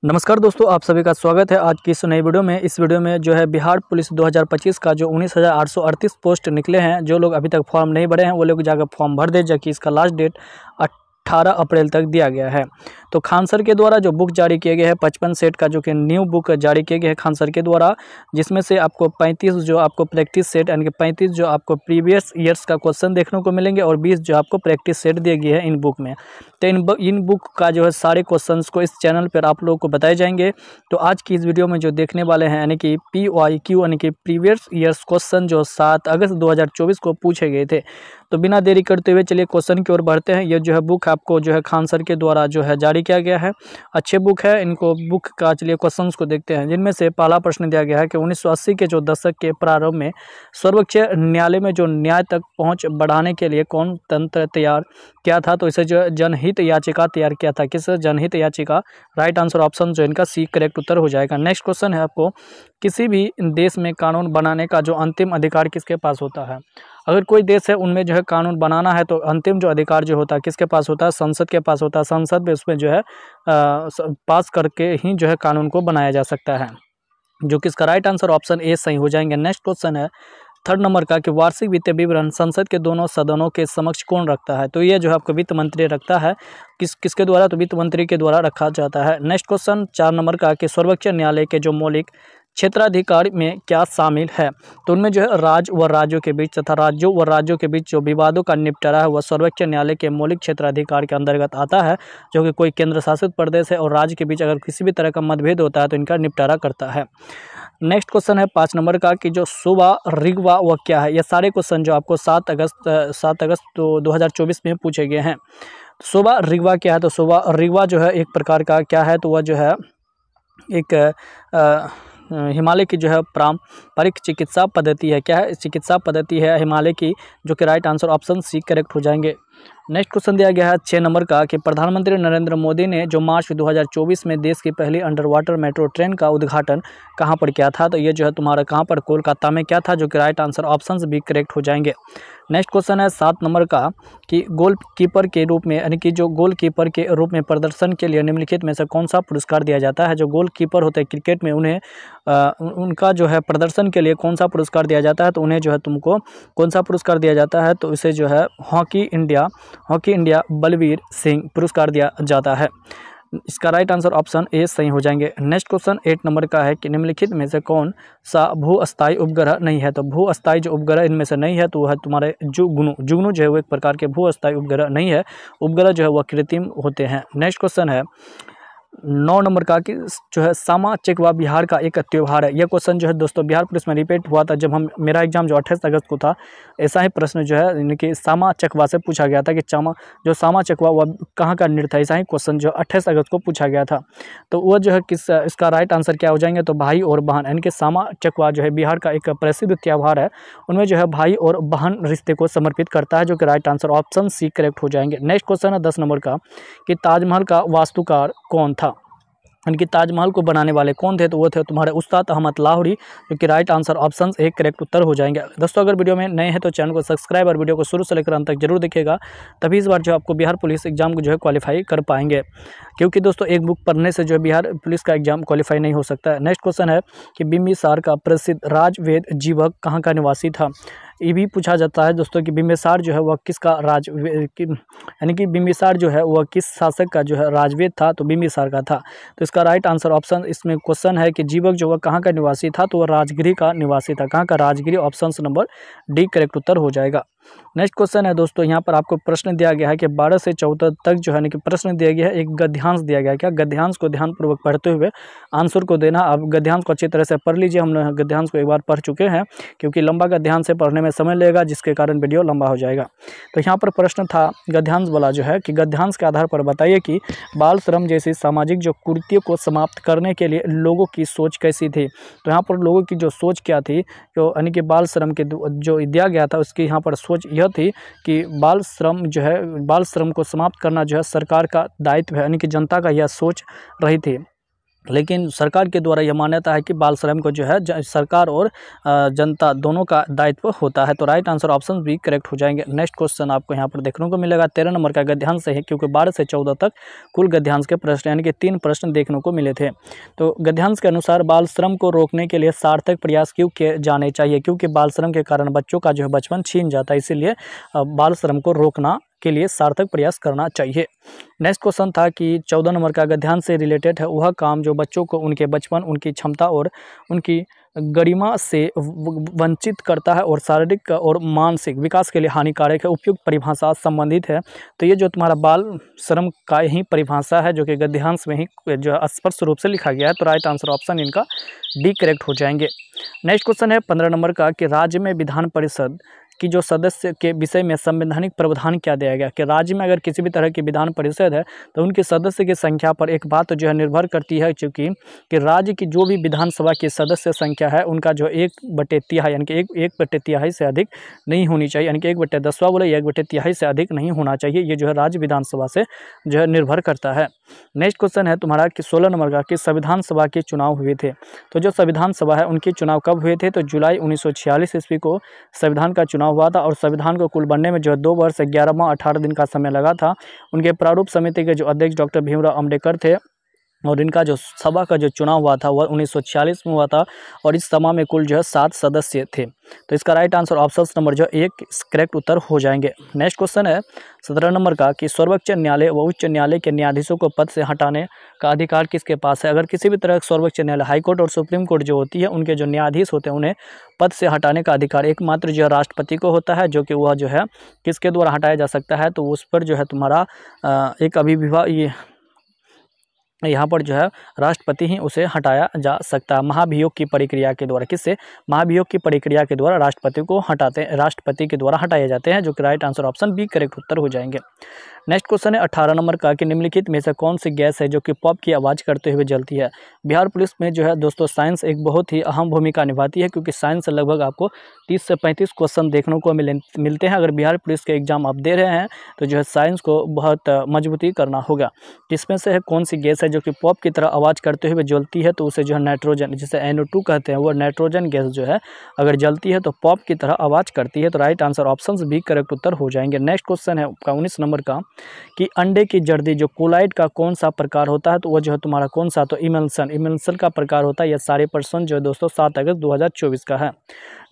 नमस्कार दोस्तों, आप सभी का स्वागत है आज की इस नई वीडियो में। इस वीडियो में जो है बिहार पुलिस 2025 का जो 19,838 पोस्ट निकले हैं, जो लोग अभी तक फॉर्म नहीं भरे हैं वो लोग जाकर फॉर्म भर दें, जबकि इसका लास्ट डेट 18 अप्रैल तक दिया गया है। तो खान सर के द्वारा जो बुक जारी किए गए हैं 55 सेट का, जो कि न्यू बुक जारी किए गए हैं खान सर के द्वारा, जिसमें से आपको 35 जो आपको प्रैक्टिस सेट यानी कि 35 जो आपको प्रीवियस ईयर्स का क्वेश्चन देखने को मिलेंगे और 20 जो आपको प्रैक्टिस सेट दिए गए हैं इन बुक में। तो इन बुक का जो है सारे क्वेश्चंस को इस चैनल पर आप लोगों को बताए जाएंगे। तो आज की इस वीडियो में जो देखने वाले हैं यानी कि PYQ यानी कि प्रीवियस ईयर्स क्वेश्चन जो 7 अगस्त 2024 को पूछे गए थे। तो बिना देरी करते हुए चलिए क्वेश्चन की ओर बढ़ते हैं। ये जो है बुक आपको जो है खान सर के द्वारा जो है जारी किया गया है, अच्छे बुक है। इनको बुक का चलिए क्वेश्चंस को देखते हैं, जिनमें से पहला प्रश्न दिया गया है कि 1980 के जो दशक के प्रारंभ में सर्वोच्च न्यायालय में जो न्याय तक पहुंच बढ़ाने के लिए कौन तंत्र तैयार किया था। तो इसे जो जनहित याचिका तैयार किया था। किस जनहित याचिका? राइट आंसर ऑप्शन जो इनका सी करेक्ट उत्तर हो जाएगा। नेक्स्ट क्वेश्चन है आपको, किसी भी देश में कानून बनाने का जो अंतिम अधिकार किसके पास होता है? अगर कोई देश है उनमें जो है कानून बनाना है तो अंतिम जो अधिकार जो होता है किसके पास होता है? संसद के पास होता है। संसद में उसमें जो है पास करके ही जो है कानून को बनाया जा सकता है, जो कि इसका राइट आंसर ऑप्शन ए सही हो जाएंगे। नेक्स्ट क्वेश्चन है थर्ड नंबर का कि वार्षिक वित्तीय विवरण संसद के दोनों सदनों के समक्ष कौन रखता है? तो ये जो है आपको वित्त मंत्री रखता है। किसके द्वारा? तो वित्त मंत्री के द्वारा रखा जाता है। नेक्स्ट क्वेश्चन 4 नंबर का कि सर्वोच्च न्यायालय के जो मौलिक क्षेत्राधिकार में क्या शामिल है? तो उनमें जो है राज्य व राज्यों के बीच तथा राज्यों व राज्यों के बीच जो विवादों का निपटारा है वह सर्वोच्च न्यायालय के मौलिक क्षेत्राधिकार के अंतर्गत आता है, जो कि कोई केंद्र शासित प्रदेश है और राज्य के बीच अगर किसी भी तरह का मतभेद होता है तो इनका निपटारा करता है। नेक्स्ट क्वेश्चन है 5 नंबर का कि जो शोभा रिगवा वह क्या है? ये सारे क्वेश्चन जो आपको 7 अगस्त तो 2024 में पूछे गए हैं। शोभा रिगवा क्या है? तो शोभा रिगवा जो है एक प्रकार का क्या है? तो वह जो है एक हिमालय की जो है पारंपरिक चिकित्सा पद्धति है। क्या है? चिकित्सा पद्धति है हिमालय की, जो कि right answer option C correct हो जाएंगे। नेक्स्ट क्वेश्चन दिया गया है 6 नंबर का कि प्रधानमंत्री नरेंद्र मोदी ने जो मार्च 2024 में देश की पहली अंडर वाटर मेट्रो ट्रेन का उद्घाटन कहां पर किया था? तो ये जो है तुम्हारा कहां पर? कोलकाता में किया था, जो कि राइट आंसर ऑप्शन भी करेक्ट हो जाएंगे। नेक्स्ट क्वेश्चन है 7 नंबर का कि गोलकीपर के रूप में यानी कि जो गोलकीपर के रूप में प्रदर्शन के लिए निम्नलिखित में से कौन सा पुरस्कार दिया जाता है? जो गोलकीपर होते हैं क्रिकेट में उन्हें उनका जो है प्रदर्शन के लिए कौन सा पुरस्कार दिया जाता है? तो उन्हें जो है तुमको कौन सा पुरस्कार दिया जाता है? तो इसे जो है हॉकी इंडिया बलवीर सिंह पुरस्कार दिया जाता है। इसका राइट आंसर ऑप्शन ए सही हो जाएंगे। नेक्स्ट क्वेश्चन 8 नंबर का है कि निम्नलिखित में से कौन सा भू-अस्थायी उपग्रह नहीं है? तो भू-अस्थायी जो उपग्रह इनमें से नहीं है तो वह है तुम्हारे जुगनू जो है वो एक प्रकार के भू-अस्थायी उपग्रह नहीं है। उपग्रह जो है वह कृत्रिम होते हैं। नेक्स्ट क्वेश्चन है 9 नंबर का कि जो है सामा चकेवा बिहार का एक त्योहार है। यह क्वेश्चन जो है दोस्तों बिहार पुलिस में रिपीट हुआ था जब मेरा एग्जाम जो 28 अगस्त को था। ऐसा ही प्रश्न जो है यानी कि सामा चकेवा से पूछा गया था कि सामा चकेवा वह कहाँ का नृत्य है। ऐसा ही क्वेश्चन जो 28 अगस्त को पूछा गया था। तो वह जो है इसका राइट आंसर क्या हो जाएंगे? तो भाई और बहन यानी कि सामा चकेवा जो है बिहार का एक प्रसिद्ध त्यौहार है। उनमें जो है भाई और बहन रिश्ते को समर्पित करता है, जो कि right answer option C correct हो जाएंगे। नेक्स्ट क्वेश्चन है 10 नंबर का कि ताजमहल का वास्तुकार कौन था? यानी कि ताजमहल को बनाने वाले कौन थे? तो वो थे तुम्हारे उस्ताद अहमद लाहोरी, जो कि राइट आंसर ऑप्शन एक करेक्ट उत्तर हो जाएंगे। दोस्तों अगर वीडियो में नए हैं तो चैनल को सब्सक्राइब और वीडियो को शुरू से लेकर अंत तक जरूर देखिएगा, तभी इस बार जो आपको बिहार पुलिस एग्जाम को जो है क्वालिफाई कर पाएंगे, क्योंकि दोस्तों एक बुक पढ़ने से जो है बिहार पुलिस का एग्जाम क्वालिफाई नहीं हो सकता है। नेक्स्ट क्वेश्चन है कि बिम्बिसार का प्रसिद्ध राजवेद जीवक कहाँ का निवासी था? ये भी पूछा जाता है दोस्तों कि बिम्बिसार जो है वह किसका यानी कि बिम्बिसार जो है वह किस शासक का जो है राजवेद था? तो बिम्बिसार का था। तो इसका राइट आंसर ऑप्शन इसमें क्वेश्चन है कि जीवक जो वह कहाँ का निवासी था? तो वह राजगिरी का निवासी था। कहाँ का? Rajgiri. Option number D correct उत्तर हो जाएगा। नेक्स्ट क्वेश्चन है दोस्तों, यहाँ पर आपको प्रश्न दिया गया है कि 12 से 14 तक जो है कि प्रश्न दिया गया है, एक गद्यांश दिया गया है। क्या? गद्यांश को ध्यानपूर्वक पढ़ते हुए आंसर को देना। आप गद्यांश को अच्छी तरह से पढ़ लीजिए। हम लोग गद्यांश को एक बार पढ़ चुके हैं, क्योंकि लंबा गद्यांश से पढ़ने में समय लगेगा, जिसके कारण वीडियो लंबा हो जाएगा। तो यहाँ पर प्रश्न था गद्यांश वाला जो है कि गद्यांश के आधार पर बताइए कि बाल श्रम जैसी सामाजिक जो कुरीतियों को समाप्त करने के लिए लोगों की सोच कैसी थी? तो यहाँ पर लोगों की जो सोच क्या थी, जो यानी कि बाल श्रम के जो दिया गया था उसकी यहाँ पर सोच यह थी कि बाल श्रम को समाप्त करना जो है सरकार का दायित्व है, यानी कि जनता का यह सोच रही थी। लेकिन सरकार के द्वारा यह मान्यता है कि बाल श्रम को जो है सरकार और जनता दोनों का दायित्व होता है। तो राइट आंसर ऑप्शन भी करेक्ट हो जाएंगे। नेक्स्ट क्वेश्चन आपको यहाँ पर देखने को मिलेगा 13 नंबर का गद्यांश है, क्योंकि 12 से 14 तक कुल गद्यांश के प्रश्न यानी कि 3 प्रश्न देखने को मिले थे। तो गद्यांश के अनुसार बाल श्रम को रोकने के लिए सार्थक प्रयास क्यों किए जाने चाहिए, क्योंकि बाल श्रम के कारण बच्चों का जो है बचपन छीन जाता है, इसीलिए बाल श्रम को रोकना के लिए सार्थक प्रयास करना चाहिए। नेक्स्ट क्वेश्चन था कि 14 नंबर का गद्यांश से रिलेटेड है, वह काम जो बच्चों को उनके बचपन, उनकी क्षमता और उनकी गरिमा से वंचित करता है और शारीरिक और मानसिक विकास के लिए हानिकारक है, उपयुक्त परिभाषा संबंधित है। तो ये जो तुम्हारा बाल श्रम का ही परिभाषा है, जो कि गद्यांश में ही जो है स्पष्ट रूप से लिखा गया है। तो राइट आंसर ऑप्शन इनका डी करेक्ट हो जाएंगे। नेक्स्ट क्वेश्चन है 15 नंबर का कि राज्य में विधान परिषद कि जो सदस्य के विषय में संवैधानिक प्रावधान क्या दिया गया, कि राज्य में अगर किसी भी तरह की विधान परिषद है तो उनके सदस्य की संख्या पर एक बात जो है निर्भर करती है, चूँकि कि राज्य की जो भी विधानसभा की सदस्य संख्या है उनका जो 1/3 यानी कि 1/3 से अधिक नहीं होनी चाहिए, यानी कि 1/10 बोले या 1/3 से अधिक नहीं होना चाहिए। ये जो है राज्य विधानसभा से जो है निर्भर करता है। नेक्स्ट क्वेश्चन है तुम्हारा कि 16 नंबर का कि संविधान सभा के चुनाव हुए थे। तो जो संविधान सभा है उनके चुनाव कब हुए थे, तो जुलाई 1946 ईस्वी को संविधान का चुनाव हुआ था और संविधान को कुल बनने में जो है 2 वर्ष 11 माह 18 दिन का समय लगा था। उनके प्रारूप समिति के जो अध्यक्ष डॉक्टर भीमराव अम्बेडकर थे और इनका जो सभा का जो चुनाव हुआ था वह 1946 में हुआ था और इस सभा में कुल जो है 7 सदस्य थे। तो इसका राइट आंसर ऑप्शन नंबर जो 1 करेक्ट उत्तर हो जाएंगे। नेक्स्ट क्वेश्चन है 17 नंबर का कि सर्वोच्च न्यायालय व उच्च न्यायालय के न्यायाधीशों को पद से हटाने का अधिकार किसके पास है। अगर किसी भी तरह सर्वोच्च न्यायालय, हाईकोर्ट और सुप्रीम कोर्ट जो होती है उनके जो न्यायाधीश होते हैं उन्हें पद से हटाने का अधिकार एकमात्र जो है राष्ट्रपति को होता है, जो कि वह जो है किसके द्वारा हटाया जा सकता है, तो उस पर जो है तुम्हारा एक अभिभाषण यहाँ पर जो है राष्ट्रपति ही उसे हटाया जा सकता है महाभियोग की प्रक्रिया के द्वारा। किससे? महाभियोग की प्रक्रिया के द्वारा राष्ट्रपति के द्वारा हटाए जाते हैं, जो कि right answer option B correct उत्तर हो जाएंगे। नेक्स्ट क्वेश्चन है 18 नंबर का कि निम्नलिखित में से कौन सी गैस है जो कि पॉप की आवाज़ करते हुए जलती है। बिहार पुलिस में जो है दोस्तों साइंस एक बहुत ही अहम भूमिका निभाती है, क्योंकि साइंस से लगभग आपको 30 से 35 क्वेश्चन देखने को मिलते हैं। अगर बिहार पुलिस के एग्जाम आप दे रहे हैं तो जो है साइंस को बहुत मजबूती करना होगा। इसमें से है कौन सी गैस है जो कि पॉप की तरह आवाज़ करते हुए जलती है, तो उसे जो है नाइट्रोजन, जिसे NO2 कहते हैं, वो नाइट्रोजन गैस जो है अगर जलती है तो पॉप की तरह आवाज़ करती है। तो right answer option B correct उत्तर हो जाएंगे। नेक्स्ट क्वेश्चन है आपका 19 नंबर का कि अंडे की जर्दी जो कोलाइड का कौन सा प्रकार होता है, तो वो जो है तुम्हारा कौन सा, तो इमल्सन का प्रकार होता है। यह सारे प्रश्न जो है दोस्तों 7 अगस्त 2024 का है।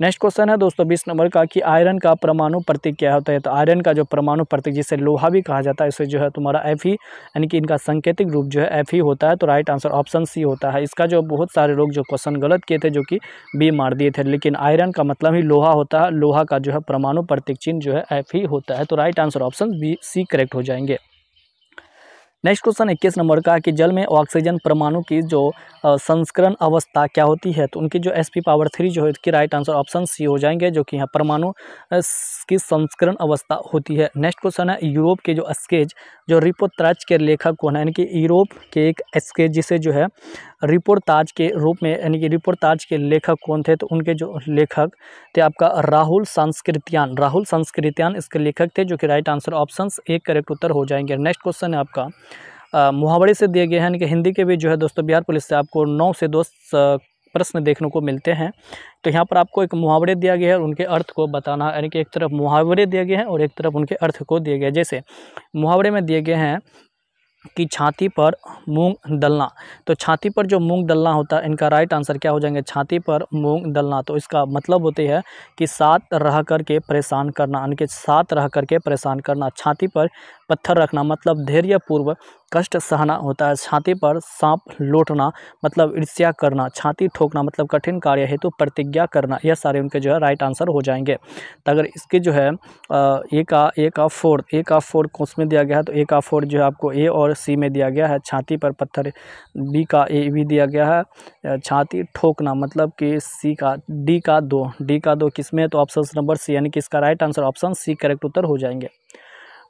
नेक्स्ट क्वेश्चन है दोस्तों 20 नंबर का कि आयरन का परमाणु प्रतीक क्या होता है। तो आयरन का जो परमाणु प्रतीक, जिसे लोहा भी कहा जाता है, इसे जो है तुम्हारा Fe यानी कि इनका सांकेतिक रूप जो है Fe होता है। तो राइट आंसर ऑप्शन सी होता है। इसका जो बहुत सारे लोग जो क्वेश्चन गलत किए थे, जो कि बी मार दिए थे, लेकिन आयरन का मतलब ही लोहा होता है। लोहा का जो है परमाणु प्रतीक चिन्ह जो है Fe होता है। तो right answer option B C correct हो जाएंगे। नेक्स्ट क्वेश्चन 21 नंबर का कि जल में ऑक्सीजन परमाणु की जो संस्करण अवस्था क्या होती है, तो उनकी जो sp⁻³ जो है इसकी राइट आंसर ऑप्शन सी हो जाएंगे, जो कि यहाँ परमाणु की संस्करण अवस्था होती है। नेक्स्ट क्वेश्चन है यूरोप के जो स्केच जो रिपोर्ताज के लेखक कौन है, यानी कि यूरोप के एक स्केच जिसे जो है रिपोर्ताज के रूप में, यानी कि रिपोर्ताज के लेखक कौन थे, तो उनके जो लेखक थे आपका राहुल सांस्कृत्यान इसके लेखक थे, जो कि राइट आंसर ऑप्शन एक करेक्ट उत्तर हो जाएंगे। नेक्स्ट क्वेश्चन है आपका मुहावरे से दिए गए हैं, यानी कि हिंदी के भी जो है दोस्तों बिहार पुलिस से आपको 9 से 10 प्रश्न देखने को मिलते हैं। तो यहाँ पर आपको एक मुहावरे दिया गया है और उनके अर्थ को बताना, यानी कि एक तरफ मुहावरे दिए गए हैं और एक तरफ उनके अर्थ को दिए गए। जैसे मुहावरे में दिए गए हैं कि छाती पर मूंग दलना, तो छाती पर जो मूंग दलना होता है, इनका राइट आंसर क्या हो जाएंगे, छाती पर मूंग दलना। तो इसका मतलब होते हैं कि साथ रह करके परेशान करना, यानी कि साथ रह करके परेशान करना। छाती पर पत्थर रखना मतलब धैर्यपूर्वक कष्ट सहना होता है। छाती पर सांप लौटना मतलब ईर्ष्या करना। छाती ठोकना मतलब कठिन कार्य हेतु प्रतिज्ञा करना। यह सारे उनके जो है राइट आंसर हो जाएंगे। तो अगर इसके जो है ए का फोर्थ उसमें दिया गया है, तो ए का फोर्थ जो है आपको ए और सी में दिया गया है। छाती पर पत्थर बी का ए भी दिया गया है। छाती ठोकना मतलब कि डी का दो किसमें, तो ऑप्शन नंबर सी, यानी कि इसका right answer option C correct उत्तर हो जाएंगे।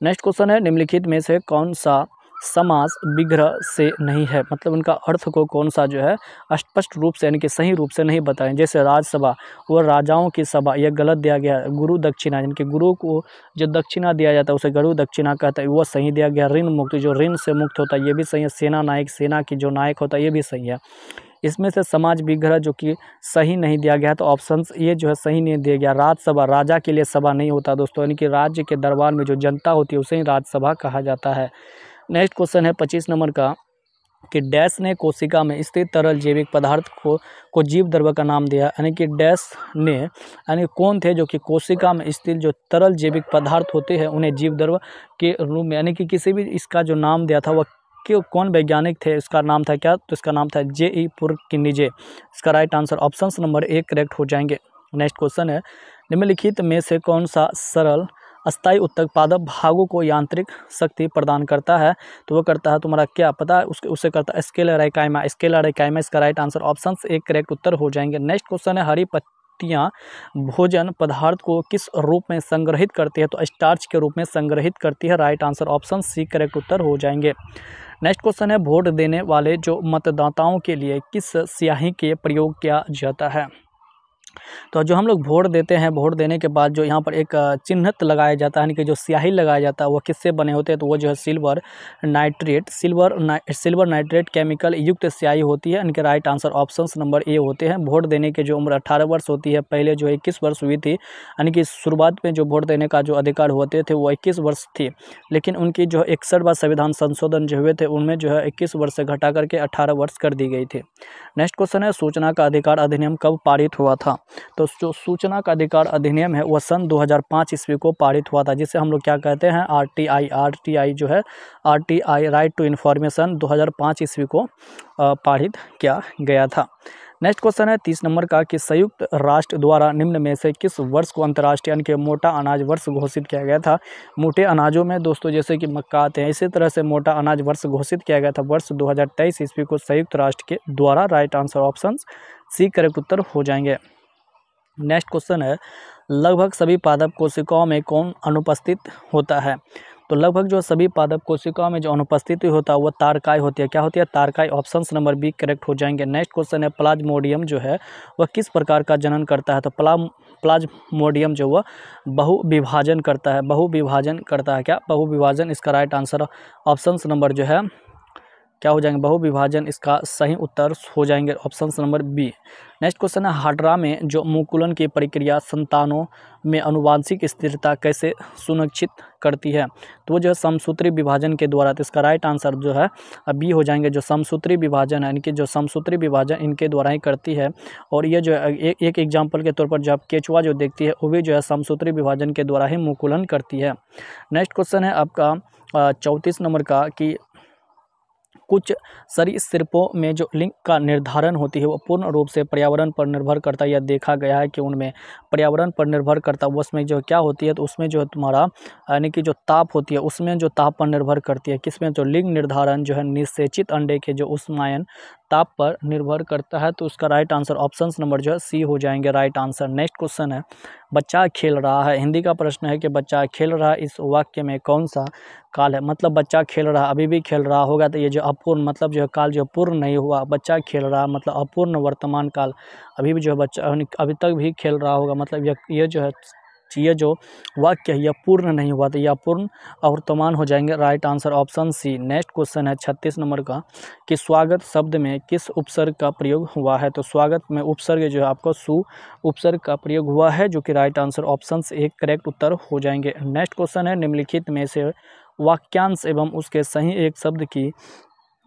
नेक्स्ट क्वेश्चन है निम्नलिखित में से कौन सा समास विग्रह से नहीं है, मतलब उनका अर्थ को कौन सा जो है स्पष्ट रूप से यानी कि सही रूप से नहीं बताएं। जैसे राजसभा, वो राजाओं की सभा, यह गलत दिया गया। गुरु दक्षिणा, यानी कि गुरु को जो दक्षिणा दिया जाता है उसे गुरु दक्षिणा कहता है, वो सही दिया गया। ऋण मुक्त, जो ऋण से मुक्त होता है ये भी सही है। सेना नायक, सेना की जो नायक होता है ये भी सही है। इसमें से समाज विग्रह जो कि सही नहीं दिया गया, तो ऑप्शंस ये जो है सही नहीं दिया गया। राजसभा, राजा के लिए सभा नहीं होता दोस्तों, यानी कि राज्य के दरबार में जो जनता होती है उसे ही राजसभा कहा जाता है। नेक्स्ट क्वेश्चन है 25 नंबर का कि डैश ने कोशिका में स्थित तरल जैविक पदार्थ को जीव द्रव्य का नाम दिया, यानी कि डैश ने, यानी कौन थे जो कि कोशिका में स्थित जो तरल जैविक पदार्थ होते हैं उन्हें जीव द्रव्य के रूप में, यानी कि किसी भी इसका जो नाम दिया था वह कौन वैज्ञानिक थे, इसका नाम था क्या, तो इसका नाम था J.E. पुरकिनिजे। इसका right answer option number 1 correct हो जाएंगे। नेक्स्ट क्वेश्चन है निम्नलिखित में से कौन सा सरल अस्थायी उत्तक पादप भागों को यांत्रिक शक्ति प्रदान करता है, तो वो करता है तुम्हारा क्या पता है, उसे करता है स्केलेराइकाइमा। स्केलेराइकाइमा इसका राइट आंसर ऑप्शन 1 करेक्ट उत्तर हो जाएंगे। नेक्स्ट क्वेश्चन है हरी पत्तियां भोजन पदार्थ को किस रूप में संग्रहित करती है, तो स्टार्च के रूप में संग्रहित करती है। Right answer option C correct उत्तर हो जाएंगे। नेक्स्ट क्वेश्चन है वोट देने वाले जो मतदाताओं के लिए किस स्याही के प्रयोग किया जाता है, तो जो हम लोग वोट देते हैं, वोट देने के बाद जो यहाँ पर एक चिन्हित लगाया जाता है, यानी कि जो स्याही लगाया जाता है वो किससे बने होते हैं, तो वो जो है सिल्वर नाइट्रेट केमिकल युक्त स्याही होती है। इनके right answer option number A होते हैं। वोट देने की जो उम्र 18 वर्ष होती है, पहले जो 21 वर्ष हुई थी, यानी कि शुरुआत में जो वोट देने का जो अधिकार होते थे वो 21 वर्ष थी, लेकिन उनकी जो 61वां संविधान संशोधन जो हुए थे उनमें जो है 21 वर्ष से घटा करके 18 वर्ष कर दी गई थी। नेक्स्ट क्वेश्चन है सूचना का अधिकार अधिनियम कब पारित हुआ था, तो जो सूचना का अधिकार अधिनियम है वह सन 2005 ईस्वी को पारित हुआ था, जिसे हम लोग क्या कहते हैं आरटीआई जो है आरटीआई राइट टू इन्फॉर्मेशन 2005 ईस्वी को पारित किया गया था। नेक्स्ट क्वेश्चन है 30 नंबर का कि संयुक्त राष्ट्र द्वारा निम्न में से किस वर्ष को अंतर्राष्ट्रीय यानी कि मोटा अनाज वर्ष घोषित किया गया था। मोटे अनाजों में दोस्तों जैसे कि मक्का आते हैं, इसी तरह से मोटा अनाज वर्ष घोषित किया गया था वर्ष 2023 ईस्वी को संयुक्त राष्ट्र के द्वारा। Right answer option C correct उत्तर हो जाएंगे। नेक्स्ट क्वेश्चन है लगभग सभी पादप कोशिकाओं में कौन अनुपस्थित होता है, तो लगभग जो सभी पादप कोशिकाओं में जो अनुपस्थिति होता है वो तारकाई होती है। क्या होती है, तारकाई। ऑप्शन नंबर बी करेक्ट हो जाएंगे। नेक्स्ट क्वेश्चन है प्लाज्मोडियम जो है वह किस प्रकार का जनन करता है, तो प्लाज्मोडियम जो वह बहुविभाजन करता है। बहुविभाजन करता है क्या, बहुविभाजन। इसका राइट आंसर ऑप्शन नंबर जो है क्या हो जाएंगे, बहुविभाजन इसका सही उत्तर हो जाएंगे option number B. Next question है हाड्रा में जो मुकुलन की प्रक्रिया संतानों में अनुवांशिक स्थिरता कैसे सुनिश्चित करती है, तो वो जो है समसूत्री विभाजन के द्वारा। तो इसका राइट आंसर जो है बी हो जाएंगे, जो समसूत्री विभाजन है, इनके जो समसूत्री विभाजन इनके द्वारा ही करती है। और ये जो है एक एग्जाम्पल के तौर पर जब केचुआ जो देखती है वो भी जो है समसूत्री विभाजन के द्वारा ही मुकुलन करती है। नेक्स्ट क्वेश्चन है आपका 34 नंबर का कि कुछ सरीसृपों में जो लिंग का निर्धारण होती है वो पूर्ण रूप से पर्यावरण पर निर्भर करता है। यह देखा गया है कि उनमें पर्यावरण पर निर्भर करता है, उसमें जो क्या होती है, तो उसमें जो है तुम्हारा यानी कि जो ताप होती है उसमें जो ताप पर निर्भर करती है। किसमें, जो लिंग निर्धारण जो है निषेचित अंडे के जो उष्मायन ताप पर निर्भर करता है। तो उसका राइट आंसर ऑप्शन नंबर जो है सी हो जाएंगे राइट आंसर। नेक्स्ट क्वेश्चन है बच्चा खेल रहा है। हिंदी का प्रश्न है कि बच्चा खेल रहा है इस वाक्य में कौन सा काल है, मतलब बच्चा खेल रहा अभी भी खेल रहा होगा, तो ये जो अपूर्ण मतलब जो है काल जो पूर्ण नहीं हुआ। बच्चा खेल रहा मतलब अपूर्ण वर्तमान काल, अभी भी जो है बच्चा अभी तक भी खेल रहा होगा, मतलब ये जो है ये जो वाक्य है यह पूर्ण नहीं हुआ, तो यह पूर्ण अवर्तमान हो जाएंगे। Right answer option C. Next question है 36 नंबर का कि स्वागत शब्द में किस उपसर्ग का प्रयोग हुआ है, तो स्वागत में उपसर्ग जो है आपको सु उपसर्ग का प्रयोग हुआ है, जो कि राइट आंसर ऑप्शन एक करेक्ट उत्तर हो जाएंगे। नेक्स्ट क्वेश्चन है निम्नलिखित में से वाक्यांश एवं उसके सही एक शब्द की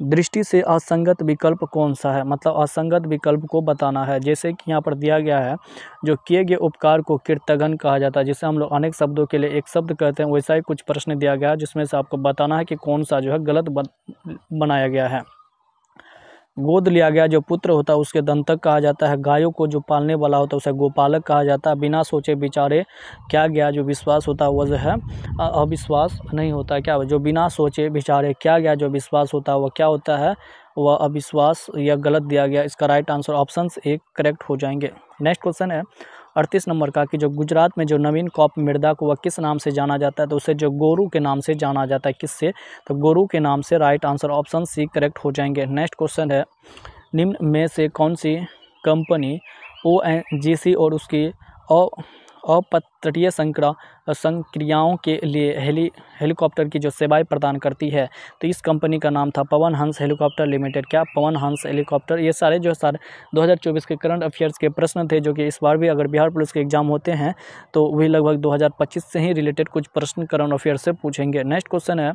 दृष्टि से असंगत विकल्प कौन सा है, मतलब असंगत विकल्प को बताना है। जैसे कि यहाँ पर दिया गया है जो किए गए उपकार को कृतघ्न कहा जाता है, जिसे हम लोग अनेक शब्दों के लिए एक शब्द कहते हैं, वैसा ही कुछ प्रश्न दिया गया है जिसमें से आपको बताना है कि कौन सा जो है गलत बनाया गया है। गोद लिया गया जो पुत्र होता है उसके दंतक कहा जाता है। गायों को जो पालने वाला होता है उसे गोपालक कहा जाता है। बिना सोचे विचारे क्या गया जो विश्वास होता है वह जो है अविश्वास नहीं होता है। क्या जो बिना सोचे विचारे क्या गया जो विश्वास होता है वह क्या होता है, वह अविश्वास। यह गलत दिया गया, इसका राइट आंसर ऑप्शन एक करेक्ट हो जाएंगे। नेक्स्ट क्वेश्चन है 38 नंबर का कि जो गुजरात में जो नवीन कॉप मृदा को वह किस नाम से जाना जाता है, तो उसे जो गोरू के नाम से जाना जाता है। किससे? तो गोरू के नाम से। Right answer option C correct हो जाएंगे। नेक्स्ट क्वेश्चन है, निम्न में से कौन सी कंपनी ONGC और उसकी अपतटीय संक्रियाओं के लिए हेलीकॉप्टर की जो सेवाएं प्रदान करती है? तो इस कंपनी का नाम था पवन हंस हेलीकॉप्टर लिमिटेड। क्या? पवन हंस हेलीकॉप्टर। ये सारे 2024 के करंट अफेयर्स के प्रश्न थे, जो कि इस बार भी अगर बिहार पुलिस के एग्जाम होते हैं तो वही लगभग 2025 से ही रिलेटेड कुछ प्रश्न करंट अफेयर्स से पूछेंगे। नेक्स्ट क्वेश्चन है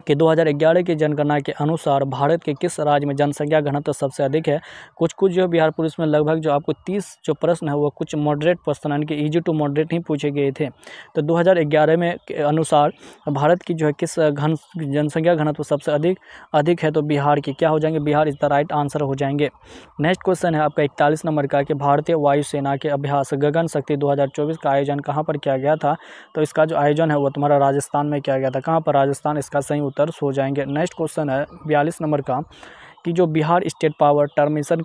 कि 2011 की जनगणना के अनुसार भारत के किस राज्य में जनसंख्या घनत्व सबसे अधिक है? कुछ जो बिहार पुलिस में लगभग जो आपको 30 जो प्रश्न है वो कुछ मॉडरेट प्रश्न यानी कि ईजी टू मॉडरेट ही पूछे गए थे। तो 2011 में के अनुसार भारत की जो है किस जनसंख्या घनत्व सबसे अधिक है? तो बिहार की। क्या हो जाएंगे? Bihar is the right answer हो जाएंगे। नेक्स्ट क्वेश्चन है आपका 41 नंबर का कि भारतीय वायुसेना के अभ्यास गगन शक्ति 2024 का आयोजन कहाँ पर किया गया था? तो इसका जो आयोजन है वो तुम्हारा राजस्थान में किया गया था। कहाँ पर? राजस्थान इसका सही उत्तर हो जाएंगे। नेक्स्ट क्वेश्चन है 42 नंबर का कि जो Bihar state power transmission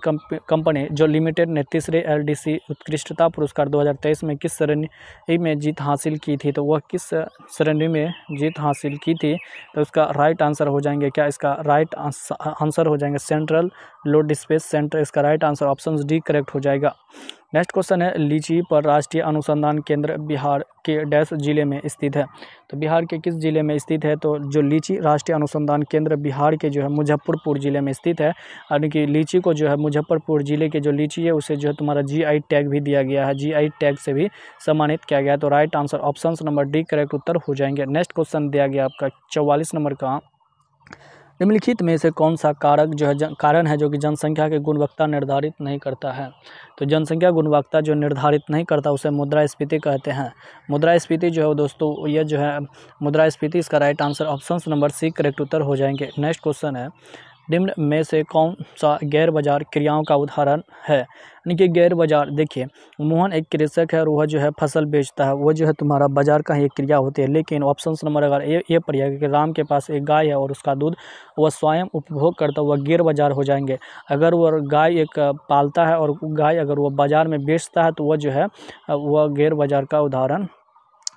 company जो लिमिटेड ने तीसरे LDC उत्कृष्टता पुरस्कार 2023 में किस श्रेणी में जीत हासिल की थी? तो वह किस श्रेणी में जीत हासिल की थी? तो इसका राइट आंसर हो जाएंगे क्या? इसका राइट आंसर हो जाएंगे सेंट्रल लो डिस्पेस सेंटर। इसका right answer option D correct हो जाएगा। नेक्स्ट क्वेश्चन है, लीची पर राष्ट्रीय अनुसंधान केंद्र बिहार के डैश जिले में स्थित है? तो बिहार के किस जिले में स्थित है? तो जो लीची राष्ट्रीय अनुसंधान केंद्र बिहार के जो है मुजफ्फरपुर जिले में स्थित है। यानी कि लीची को जो है मुजफ्फरपुर जिले के जो लीची है उसे जो है तुम्हारा GI टैग भी दिया गया है, GI टैग से भी सम्मानित किया गया है। तो right answer option number D correct उत्तर हो जाएंगे। नेक्स्ट क्वेश्चन दिया गया आपका 44 नंबर का, निम्नलिखित में से कौन सा कारक जो है कारण है जो कि जनसंख्या की गुणवत्ता निर्धारित नहीं करता है? तो जनसंख्या गुणवत्ता जो निर्धारित नहीं करता उसे मुद्रास्फीति कहते हैं। मुद्रास्फीति जो है दोस्तों ये जो है मुद्रास्फीति, इसका right answer option number C correct उत्तर हो जाएंगे। नेक्स्ट क्वेश्चन है, निम्न में से कौन सा गैर बाजार क्रियाओं का उदाहरण है? यानी कि गैर बाजार, देखिए मोहन एक कृषक है और वह जो है फसल बेचता है, वो जो है तुम्हारा बाजार का ही एक क्रिया होती है। लेकिन ऑप्शन नंबर अगर ये पड़ेगा कि राम के पास एक गाय है और उसका दूध वह स्वयं उपभोग करता है, वह गैर बाजार हो जाएंगे। अगर वह गाय एक पालता है और गाय अगर वह बाजार में बेचता है तो वह जो है वह गैर बाजार का उदाहरण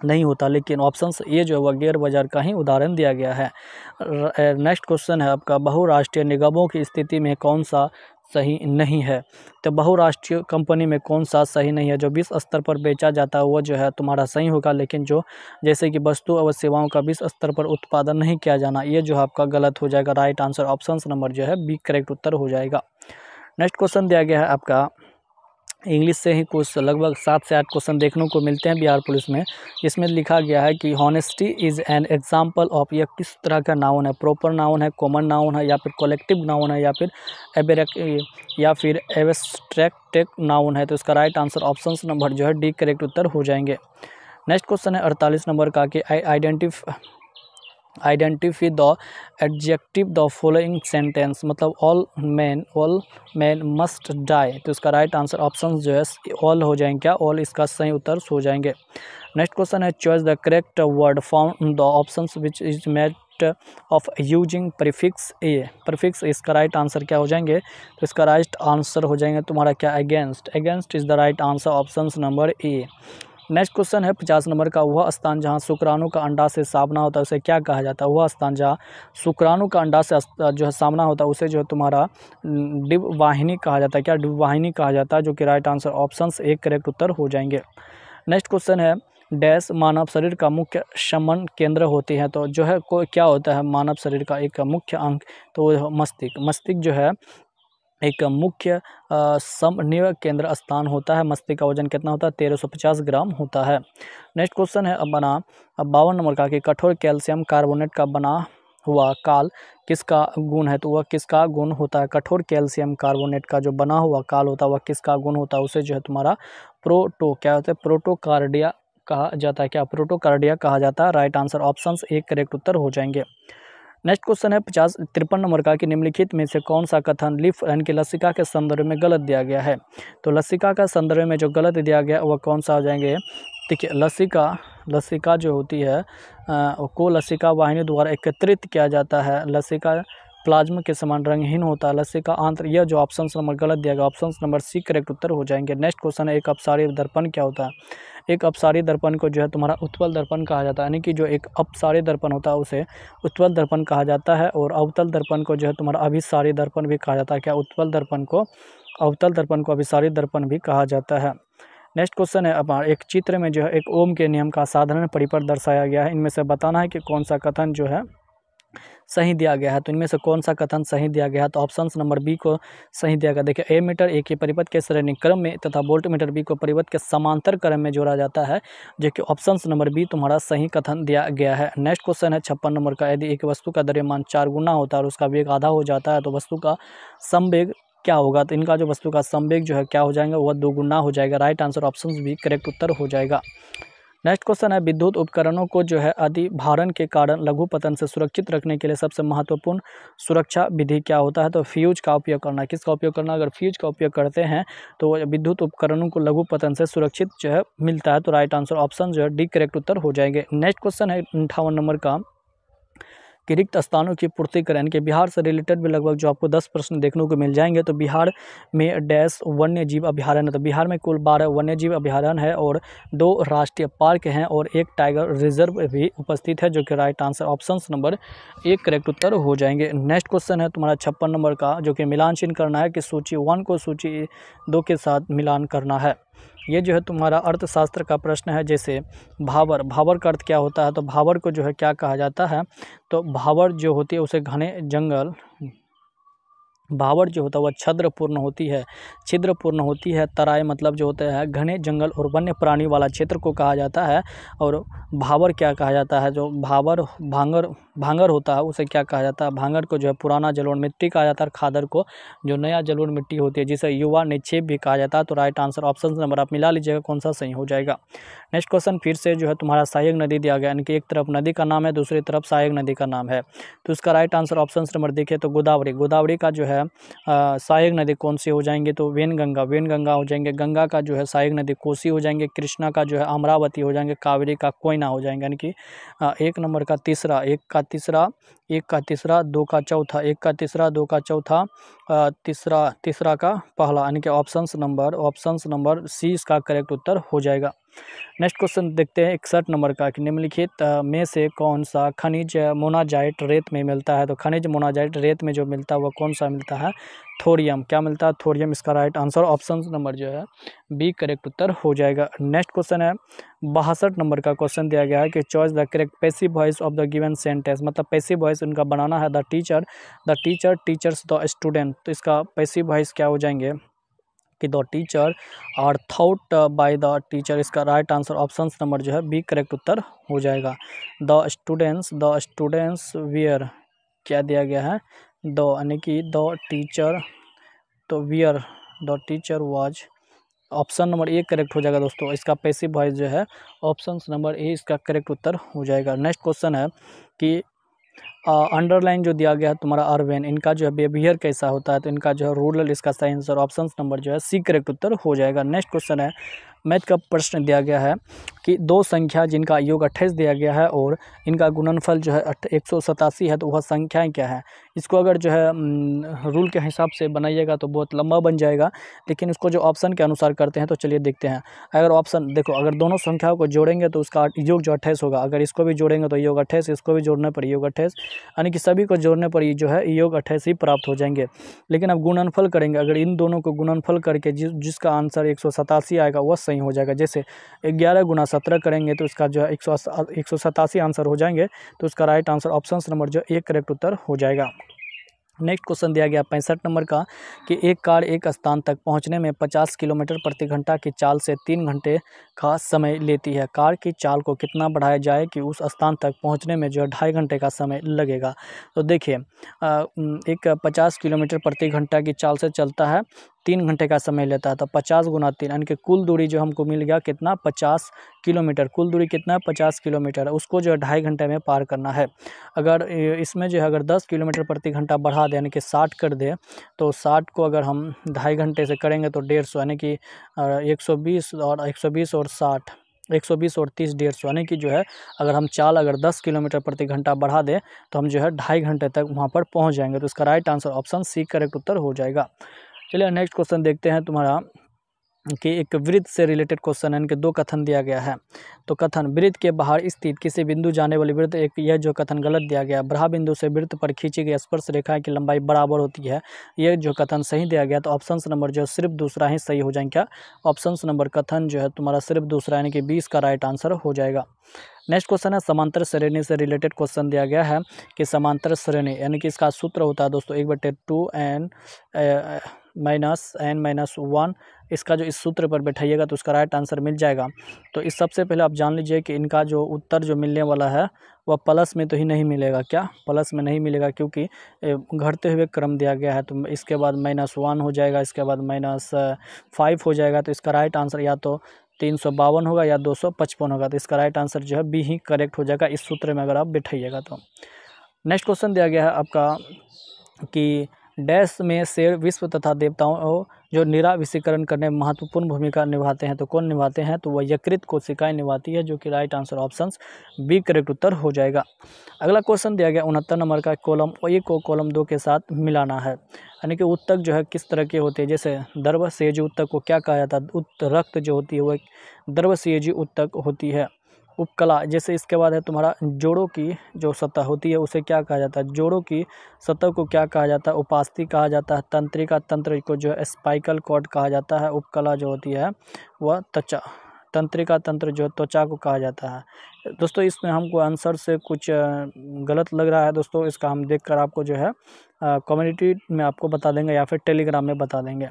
नहीं होता। लेकिन ऑप्शन ये जो है वह गैर बाजार का ही उदाहरण दिया गया है। नेक्स्ट क्वेश्चन है आपका, बहुराष्ट्रीय निगमों की स्थिति में कौन सा सही नहीं है? तो बहुराष्ट्रीय कंपनी में कौन सा सही नहीं है? जो विश्व स्तर पर बेचा जाता है वो जो है तुम्हारा सही होगा, लेकिन जो जैसे कि वस्तु और सेवाओं का विश्व स्तर पर उत्पादन नहीं किया जाना, ये जो आपका गलत हो जाएगा। राइट आंसर ऑप्शन नंबर जो है बी करेक्ट उत्तर हो जाएगा। नेक्स्ट क्वेश्चन दिया गया है आपका, इंग्लिश से ही कुछ लगभग 7 से 8 क्वेश्चन देखने को मिलते हैं बिहार पुलिस में। इसमें लिखा गया है कि honesty is an example of, यह किस तरह का नाउन है? प्रॉपर नाउन है, कॉमन नाउन है, या फिर कलेक्टिव नाउन है, या फिर एब्स्ट्रैक्ट नाउन है? तो इसका राइट आंसर ऑप्शन नंबर जो है डी करेक्ट उत्तर हो जाएंगे। नेक्स्ट क्वेश्चन है 48 नंबर का कि identify the adjective the following sentence, मतलब ऑल मैन मस्ट डाई। तो इसका राइट आंसर ऑप्शन जो है ऑल हो जाएंगे क्या? ऑल इसका सही उत्तर हो जाएंगे। नेक्स्ट क्वेश्चन है, choice the correct word found the options which is made of using prefix A. Prefix इसका राइट आंसर क्या हो जाएंगे? तो इसका राइट आंसर हो जाएंगे तुम्हारा क्या? Against. Against is the right answer option number A. Next question है 50 नंबर का, वह स्थान जहां शुक्राणु का अंडा से सामना होता है उसे क्या कहा जाता है? वह स्थान जहां शुक्राणु का अंडा से जो है सामना होता है उसे जो है तुम्हारा डिव वाहिनी कहा जाता है। क्या? डिव वाहिनी कहा जाता है, जो कि राइट आंसर ऑप्शन एक करेक्ट उत्तर हो जाएंगे। नेक्स्ट क्वेश्चन है, डैश मानव शरीर का मुख्य शमन केंद्र होती है? तो जो है क्या होता है मानव शरीर का एक मुख्य अंग? तो मस्तिष्क। मस्तिष्क जो है एक मुख्य समन्वय केंद्र स्थान होता है। मस्तिष्क का वजन कितना होता है? 1350 ग्राम होता है। नेक्स्ट क्वेश्चन है बना 52 नंबर का कि कठोर कैल्शियम कार्बोनेट का बना हुआ काल किसका गुण है? तो वह किसका गुण होता है? कठोर कैल्शियम कार्बोनेट का जो बना हुआ काल होता है वह किसका गुण होता है? उसे जो है तुम्हारा क्या होता है? प्रोटोकार्डिया कहा जाता है। क्या? प्रोटोकार्डिया कहा जाता है। राइट आंसर ऑप्शन एक करेक्ट उत्तर हो जाएंगे। नेक्स्ट क्वेश्चन है 53 नंबर का कि निम्नलिखित में से कौन सा कथन लिफ यानी कि लसिका के संदर्भ में गलत दिया गया है? तो लसिका का संदर्भ में जो गलत दिया गया वह कौन सा हो जाएंगे? देखिए लसिका जो होती है को लसिका वाहिनी द्वारा एकत्रित किया जाता है। लसिका प्लाज्मा के समान रंगहीन होता है। लस्सी का आंत्र, यह जो ऑप्शन नंबर गलत दिया गया, ऑप्शन नंबर सी करेक्ट उत्तर हो जाएंगे। नेक्स्ट क्वेश्चन है, एक अपसारी दर्पण क्या होता है? एक अपसारी दर्पण को जो है तुम्हारा उत्तल दर्पण कहा जाता है, यानी कि जो एक अपसारी दर्पण होता है उसे उत्तल दर्पण कहा जाता है। और अवतल दर्पण को जो है तुम्हारा अभिसारी दर्पण भी कहा जाता है। क्या उत्तल दर्पण को, अवतल दर्पण को अभिसारी दर्पण भी कहा जाता है। नेक्स्ट क्वेश्चन है, अब एक चित्र में जो है एक ओम के नियम का साधारण परिपथ दर्शाया गया है। इनमें से बताना है कि कौन सा कथन जो है सही दिया गया है। तो इनमें से कौन सा कथन सही दिया गया है? तो ऑप्शन नंबर बी को सही दिया गया। देखिए, ए मीटर ए के परिपथ के श्रेणी क्रम में तथा वोल्ट मीटर बी को परिपथ के समांतर क्रम में जोड़ा जाता है, जो कि ऑप्शन नंबर बी तुम्हारा सही कथन दिया गया है। नेक्स्ट क्वेश्चन है 56 नंबर का, यदि एक वस्तु का द्रव्यमान 4 गुना होता है और उसका वेग आधा हो जाता है तो वस्तु का समवेग क्या होगा? तो इनका जो वस्तु का समवेग जो है क्या हो जाएगा? वह 2 गुना हो जाएगा। Right answer option B correct उत्तर हो जाएगा। नेक्स्ट क्वेश्चन है, विद्युत उपकरणों को जो है अधिभारण के कारण लघु पतन से सुरक्षित रखने के लिए सबसे महत्वपूर्ण सुरक्षा विधि क्या होता है? तो फ्यूज का उपयोग करना। किसका उपयोग करना? अगर फ्यूज का उपयोग करते हैं तो विद्युत उपकरणों को लघु पतन से सुरक्षित जो है मिलता है। तो राइट आंसर ऑप्शन जो है डी करेक्ट उत्तर हो जाएंगे। नेक्स्ट क्वेश्चन है 58 नंबर का, कि रिक्त स्थानों की पूर्ति करें। कि बिहार से रिलेटेड भी लगभग जो आपको 10 प्रश्न देखने को मिल जाएंगे। तो बिहार में डैश वन्य जीव अभ्यारण्य, तो बिहार में कुल 12 वन्य जीव अभ्यारण्य है और 2 राष्ट्रीय पार्क हैं और 1 टाइगर रिजर्व भी उपस्थित है, जो कि right answer option number 1 correct उत्तर हो जाएंगे। नेक्स्ट क्वेश्चन है तुम्हारा 56 नंबर का, जो कि मिलान चिन्ह करना है कि सूची 1 को सूची 2 के साथ मिलान करना है। ये जो है तुम्हारा अर्थशास्त्र का प्रश्न है। जैसे भावर, भावर का अर्थ क्या होता है? तो भावर को जो है क्या कहा जाता है? तो भावर जो होती है उसे घने जंगल, भावर जो होता है वह छिद्रपूर्ण होती है, छिद्रपूर्ण होती है। तराई मतलब जो होता है घने जंगल और वन्य प्राणी वाला क्षेत्र को कहा जाता है। और भावर क्या कहा जाता है? जो भावर भांगर, भांगर होता है उसे क्या कहा जाता है? भांगर को जो है पुराना जलोढ़ मिट्टी कहा जाता है। खादर को जो नया जलोढ़ मिट्टी होती है जिसे युवा निक्षेप भी कहा जाता है। तो राइट आंसर ऑप्शन नंबर आप मिला लीजिएगा कौन सा सही हो जाएगा। नेक्स्ट क्वेश्चन फिर से जो है तुम्हारा सहायक नदी दिया गया, यानी कि एक तरफ नदी का नाम है, दूसरी तरफ सहायक नदी का नाम है। तो इसका राइट आंसर ऑप्शन नंबर देखिए तो गोदावरी, गोदावरी का जो है सहायक नदी कौन सी हो जाएंगे? तो वेनगंगा, वेनगंगा हो जाएंगे। गंगा का जो है सहायक नदी कोसी हो जाएंगे। कृष्णा का जो है अमरावती हो जाएंगे। कावेरी का कोयना हो जाएंगे। यानी कि 1 नंबर का तीसरा, 1 का तीसरा, 1 का तीसरा, 2 का चौथा, 1 का तीसरा, 2 का चौथा, तीसरा का पहला, यानी कि ऑप्शन नंबर सी इसका करेक्ट उत्तर हो जाएगा। नेक्स्ट क्वेश्चन देखते हैं 61 नंबर का, कि निम्नलिखित में से कौन सा खनिज मोनाजाइट रेत में मिलता है? तो खनिज मोनाजाइट रेत में जो मिलता है वह कौन सा मिलता है? थोरियम। क्या मिलता है? थोरियम इसका राइट आंसर ऑप्शन नंबर जो है बी करेक्ट उत्तर हो जाएगा। नेक्स्ट क्वेश्चन है 62 नंबर का क्वेश्चन दिया गया है कि choice the correct passive voice of the given sentence, मतलब पैसिव वॉइस उनका बनाना है the teacher, teachers, the student. तो इसका पैसिव वॉइस क्या हो जाएंगे? कि the teacher are thought by the teacher. इसका राइट आंसर ऑप्शन नंबर जो है बी करेक्ट उत्तर हो जाएगा। द स्टूडेंट्स वियर क्या दिया गया है? द, यानी कि द टीचर, तो wear the teacher was, option number A correct हो जाएगा दोस्तों। इसका पैसिव वॉइस जो है ऑप्शन नंबर ए इसका करेक्ट उत्तर हो जाएगा। नेक्स्ट क्वेश्चन है कि अंडरलाइन जो दिया गया है तुम्हारा अर्बन, इनका जो है बिहेवियर कैसा होता है? तो इनका जो है रूरल, इसका सही आंसर ऑप्शन नंबर जो है सी करेक्ट उत्तर हो जाएगा। नेक्स्ट क्वेश्चन है मैथ का प्रश्न दिया गया है कि 2 संख्या जिनका योग 28 दिया गया है और इनका गुणनफल जो है 187 है, तो वह संख्याएं क्या है? इसको अगर जो है रूल के हिसाब से बनाइएगा तो बहुत लंबा बन जाएगा, लेकिन इसको जो ऑप्शन के अनुसार करते हैं तो चलिए देखते हैं। अगर ऑप्शन देखो, अगर दोनों संख्याओं को जोड़ेंगे तो उसका योग जो 28 होगा। अगर इसको भी जोड़ेंगे तो योग 28, इसको भी जोड़ने पर योग 28, यानी कि सभी को जोड़ने पर जो है योग 28 ही प्राप्त हो जाएंगे। लेकिन अब गुणनफल करेंगे, अगर इन दोनों को गुणनफल करके जिसका आंसर 187 आएगा वह सही हो जाएगा। जैसे 11 गुना 17 करेंगे तो इसका जो है 187 आंसर हो जाएंगे। तो इसका राइट आंसर ऑप्शन नंबर जो 1 करेक्ट उत्तर हो जाएगा। नेक्स्ट क्वेश्चन दिया गया 65 नंबर का, कि एक कार एक स्थान तक पहुंचने में 50 किलोमीटर प्रति घंटा की चाल से 3 घंटे का समय लेती है। कार की चाल को कितना बढ़ाया जाए कि उस स्थान तक पहुंचने में जो है 2.5 घंटे का समय लगेगा? तो देखिए एक 50 किलोमीटर प्रति घंटा की चाल से चलता है, 3 घंटे का समय लेता है, तो 50 गुना 3, यानी कि कुल दूरी जो हमको मिल गया कितना? 50 किलोमीटर। कुल दूरी कितना है? 50 किलोमीटर। उसको जो है 2.5 घंटे में पार करना है। अगर इसमें जो है अगर 10 किलोमीटर प्रति घंटा बढ़ा दे, यानी कि 60 कर दे, तो 60 को अगर हम 2.5 घंटे से करेंगे तो 150, यानी कि 120 और 60 120 और 30 150, यानी कि जो है अगर हम चाल अगर 10 किलोमीटर प्रति घंटा बढ़ा दें तो हम जो है 2.5 घंटे तक वहाँ पर पहुँच जाएंगे। तो इसका right answer option C correct उत्तर हो जाएगा। चलिए नेक्स्ट क्वेश्चन देखते हैं तुम्हारा कि एक वृत्त से रिलेटेड क्वेश्चन है, इनके दो कथन दिया गया है। तो कथन, वृत्त के बाहर स्थित किसी बिंदु जाने वाली वृत्त, एक यह जो कथन गलत दिया गया। ब्रहा बिंदु से वृत्त पर खींची गई स्पर्श रेखा की लंबाई बराबर होती है, यह जो कथन सही दिया गया। तो ऑप्शन नंबर जो सिर्फ दूसरा ही सही हो जाएगा। क्या ऑप्शन नंबर कथन जो है तुम्हारा सिर्फ दूसरा यानी कि 20 का राइट आंसर हो जाएगा। नेक्स्ट क्वेश्चन है समांतर श्रेणी से रिलेटेड क्वेश्चन दिया गया है कि समांतर श्रेणी यानी कि इसका सूत्र होता है दोस्तों 1/2n -n-1। इसका जो इस सूत्र पर बैठाइएगा तो उसका राइट आंसर मिल जाएगा। तो इस सबसे पहले आप जान लीजिए कि इनका जो उत्तर जो मिलने वाला है वह प्लस में तो ही नहीं मिलेगा। क्या प्लस में नहीं मिलेगा, क्योंकि घटते हुए क्रम दिया गया है। तो इसके बाद -1 हो जाएगा, इसके बाद -5 हो जाएगा। तो इसका राइट आंसर या तो 352 होगा या 255 होगा। तो इसका राइट आंसर जो है बी ही करेक्ट हो जाएगा इस सूत्र में अगर आप बैठाइएगा तो। नेक्स्ट क्वेश्चन दिया गया है आपका कि डैश में शेर विश्व तथा देवताओं जो निराविषीकरण करने में महत्वपूर्ण भूमिका निभाते हैं, तो कौन निभाते हैं? तो वह यकृत कोशिकाएं निभाती है, जो कि right answer option B correct उत्तर हो जाएगा। अगला क्वेश्चन दिया गया 69 नंबर का, कॉलम ए को कॉलम 2 के साथ मिलाना है। यानी कि उत्तक जो है किस तरह के होते हैं, जैसे द्रवसेजी उत्तक को क्या कहा जाता है? रक्त जो होती है वह द्रवसेजी उत्तक होती है। उपकला, जैसे इसके बाद है तुम्हारा जोड़ों की जो सतह होती है उसे क्या कहा जाता है? जोड़ों की सतह को क्या कहा जाता है? उपास्थि कहा जाता है। तंत्रिका तंत्र को जो है स्पाइकल कॉर्ड कहा जाता है। उपकला जो होती है वह त्वचा, तंत्रिका तंत्र जो त्वचा को कहा जाता है। दोस्तों इसमें हमको आंसर से कुछ गलत लग रहा है दोस्तों, इसका हम देखकर आपको जो है कम्युनिटी में आपको बता देंगे या फिर टेलीग्राम में बता देंगे।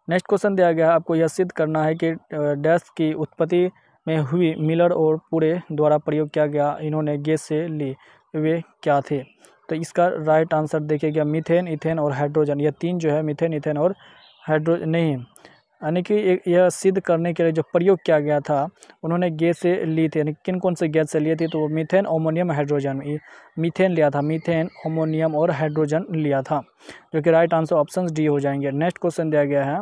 नेक्स्ट क्वेश्चन दिया गया है, आपको यह सिद्ध करना है कि डैश की उत्पत्ति में हुई मिलर और पूरे द्वारा प्रयोग किया गया इन्होंने गैस से ली, वे क्या थे? तो इसका राइट आंसर देखिएगा मीथेन, इथेन और हाइड्रोजन। ये तीन जो है मीथेन, इथेन और हाइड्रोजन नहीं, यानी कि यह सिद्ध करने के लिए जो प्रयोग किया गया था उन्होंने गैस से ली थी। यानी किन कौन से गैस से लिए थे? तो वो मीथेन, अमोनियम, हाइड्रोजन। मीथेन लिया था, मीथेन, अमोनियम और हाइड्रोजन लिया था, जो कि राइट आंसर ऑप्शन डी हो जाएंगे। नेक्स्ट क्वेश्चन दिया गया है,